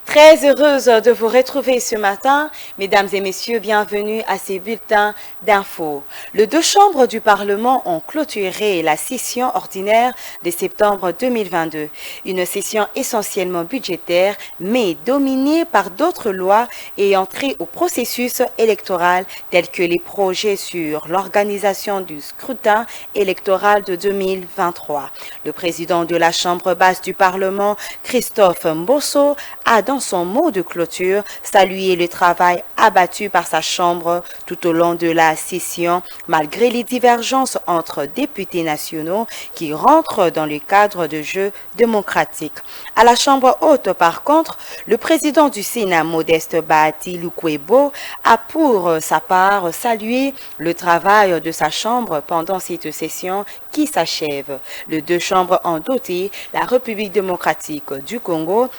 Très heureuse de vous retrouver ce matin. Mesdames et messieurs, bienvenue à ces bulletins d'infos. Les deux chambres du Parlement ont clôturé la session ordinaire de septembre 2022. Une session essentiellement budgétaire, mais dominée par d'autres lois et entrée au processus électoral tels que les projets sur l'organisation du scrutin électoral de 2023. Le président de la Chambre basse du Parlement, Christophe Mbosso, a dans son mot de clôture salué le travail abattu par sa Chambre tout au long de la session, malgré les divergences entre députés nationaux qui rentrent dans le cadre de jeu démocratique. À la Chambre haute, par contre, le président du Sénat, Modeste Bahati Lukwebo, a pour sa part salué le travail de sa Chambre pendant cette session qui s'achève. Les deux chambres ont doté la République démocratique du Congo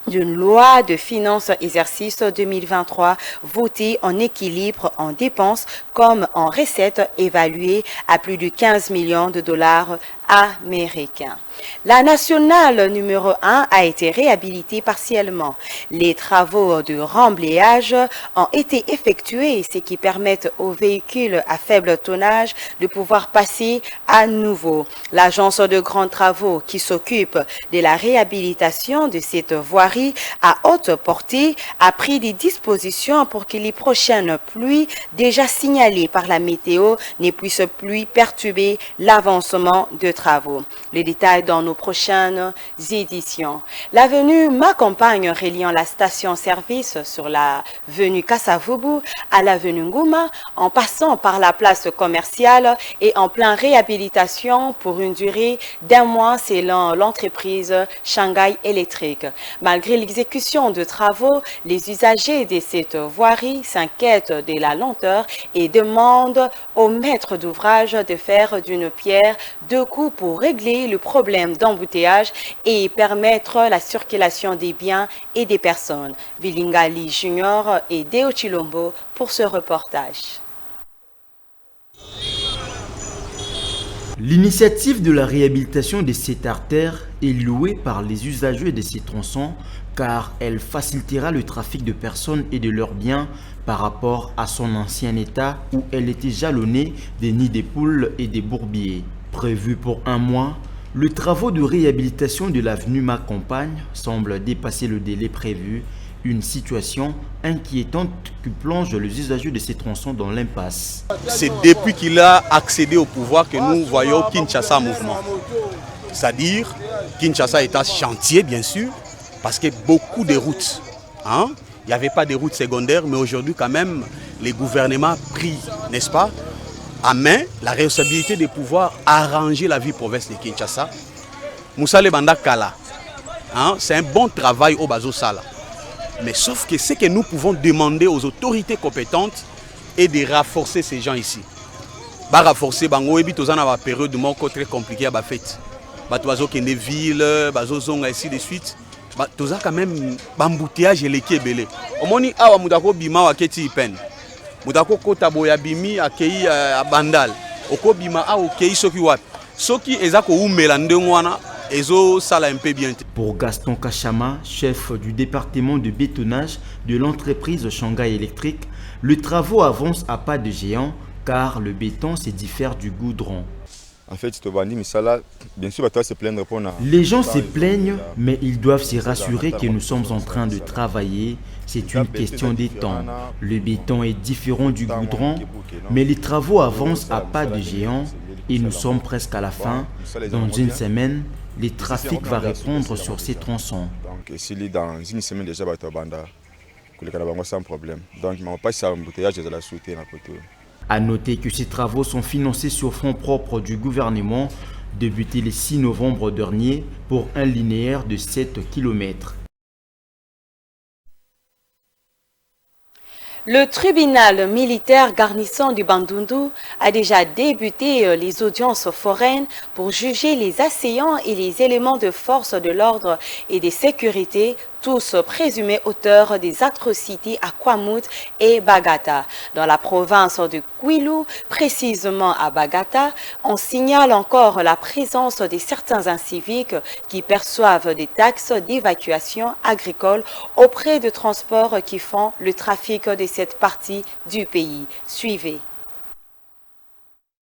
d'une loi de finances exercice 2023 votée en équilibre en dépenses comme en recettes évaluées à plus de 15 millions de dollars américains. La nationale numéro 1 a été réhabilitée partiellement. Les travaux de remblayage ont été effectués, ce qui permet aux véhicules à faible tonnage de pouvoir passer à nouveau. L'agence de grands travaux qui s'occupe de la réhabilitation de cette voirie à haute portée a pris des dispositions pour que les prochaines pluies déjà signalées par la météo ne puissent plus perturber l'avancement de travaux. Les détails dans nos prochaines éditions. L'avenue Macampagne reliant la station-service sur l'avenue Kasavubu à l'avenue Nguma en passant par la place commerciale et en pleine réhabilitation pour une durée d'1 mois selon l'entreprise Shanghai Electric. Malgré l'exécution de travaux, les usagers de cette voirie s'inquiètent de la lenteur et demandent au maître d'ouvrage de faire d'une pierre deux coups pour régler le problème d'embouteillage et permettre la circulation des biens et des personnes. Vilingali Junior et Deo Chilombo pour ce reportage. L'initiative de la réhabilitation de cette artère est louée par les usagers de ces tronçons car elle facilitera le trafic de personnes et de leurs biens par rapport à son ancien état où elle était jalonnée des nids de poules et des bourbiers. Prévu pour 1 mois, le travaux de réhabilitation de l'avenue Macampagne semble dépasser le délai prévu, une situation inquiétante qui plonge les usagers de ces tronçons dans l'impasse. C'est depuis qu'il a accédé au pouvoir que nous voyons Kinshasa en mouvement. C'est-à-dire, Kinshasa est un chantier, bien sûr, parce qu'il y a beaucoup de routes. Il n'y avait pas de routes secondaires, mais aujourd'hui, quand même, les gouvernements prient, n'est-ce pas, à main la responsabilité de pouvoir arranger la vie province de Kinshasa. Moussa Lebanda Kala, c'est un bon travail au Bazo Sala. Mais sauf que ce que nous pouvons demander aux autorités compétentes est de renforcer ces gens ici. Ba renforcer bango ebi tozana ba période de moko très compliquée ba fête. Ba toazo kende ville, bazo zonga ainsi de suite. Ba toza quand même bambouteillage eleki ebele. Omoni awa mudako bima wa keti pen. Mudako kota boya bimi akei abandal. Oko bima a okei soki wapi. Soki ezako umela ndengwana ezo sala un peu bien. Pour Gaston Kachama, chef du département de bétonnage de l'entreprise Shanghai Electric, le travaux avance à pas de géant car le béton se diffère du goudron. En fait, bien sûr, se plaindre pour les gens se plaignent, mais ils doivent se rassurer que nous sommes en train de travailler. C'est une question de temps. Le béton est différent du goudron, mais les travaux avancent à pas de géant et nous sommes presque à la fin. Dans une semaine, le trafic va répondre sur ces tronçons. Donc, dans une semaine déjà, sans problème. Donc, on passe à l'embouteillage de la souté. À noter que ces travaux sont financés sur fonds propres du gouvernement, débutés le 6 novembre dernier pour un linéaire de 7 km. Le tribunal militaire garnison du Bandundu a déjà débuté les audiences foraines pour juger les assaillants et les éléments de force de l'ordre et de sécurité tous présumés auteurs des atrocités à Kwamut et Bagata. Dans la province de Kwilu, précisément à Bagata, on signale encore la présence de certains inciviques qui perçoivent des taxes d'évacuation agricole auprès de transports qui font le trafic de cette partie du pays. Suivez.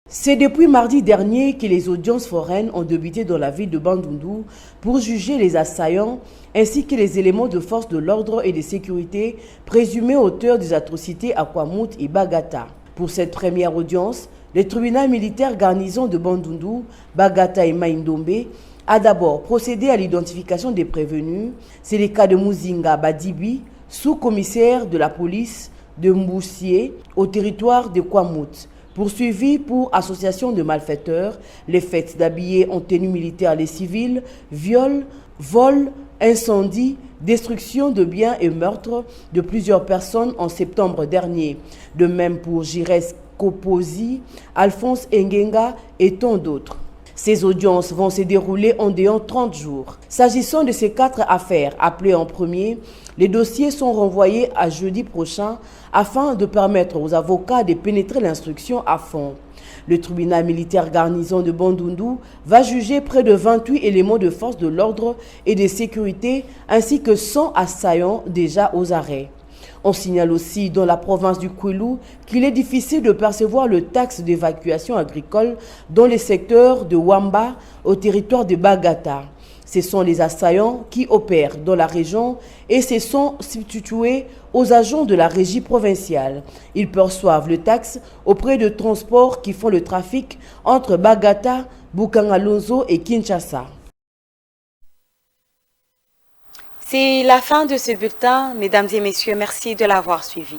C'est depuis mardi dernier que les audiences foraines ont débuté dans la ville de Bandundu pour juger les assaillants ainsi que les éléments de force de l'ordre et de sécurité présumés auteurs des atrocités à Kwamut et Bagata. Pour cette première audience, le tribunal militaire garnison de Bandundu, Bagata et Maindombe a d'abord procédé à l'identification des prévenus. C'est le cas de Muzinga Badibi, sous-commissaire de la police de Mboussier au territoire de Kwamut. Poursuivi pour association de malfaiteurs, les faits d'habiller en tenue militaire les civils, viol, vol, incendie, destruction de biens et meurtre de plusieurs personnes en septembre dernier. De même pour Jires Koposi, Alphonse Engenga et tant d'autres. Ces audiences vont se dérouler en déant 30 jours. S'agissant de ces 4 affaires appelées en premier, les dossiers sont renvoyés à jeudi prochain afin de permettre aux avocats de pénétrer l'instruction à fond. Le tribunal militaire garnison de Bandundu va juger près de 28 éléments de force de l'ordre et de sécurité ainsi que 100 assaillants déjà aux arrêts. On signale aussi dans la province du Kwilu qu'il est difficile de percevoir le taxe d'évacuation agricole dans les secteurs de Wamba au territoire de Bagata. Ce sont les assaillants qui opèrent dans la région et se sont substitués aux agents de la régie provinciale. Ils perçoivent le taxe auprès de transports qui font le trafic entre Bagata, Bukangalonzo et Kinshasa. C'est la fin de ce bulletin. Mesdames et messieurs, merci de l'avoir suivi.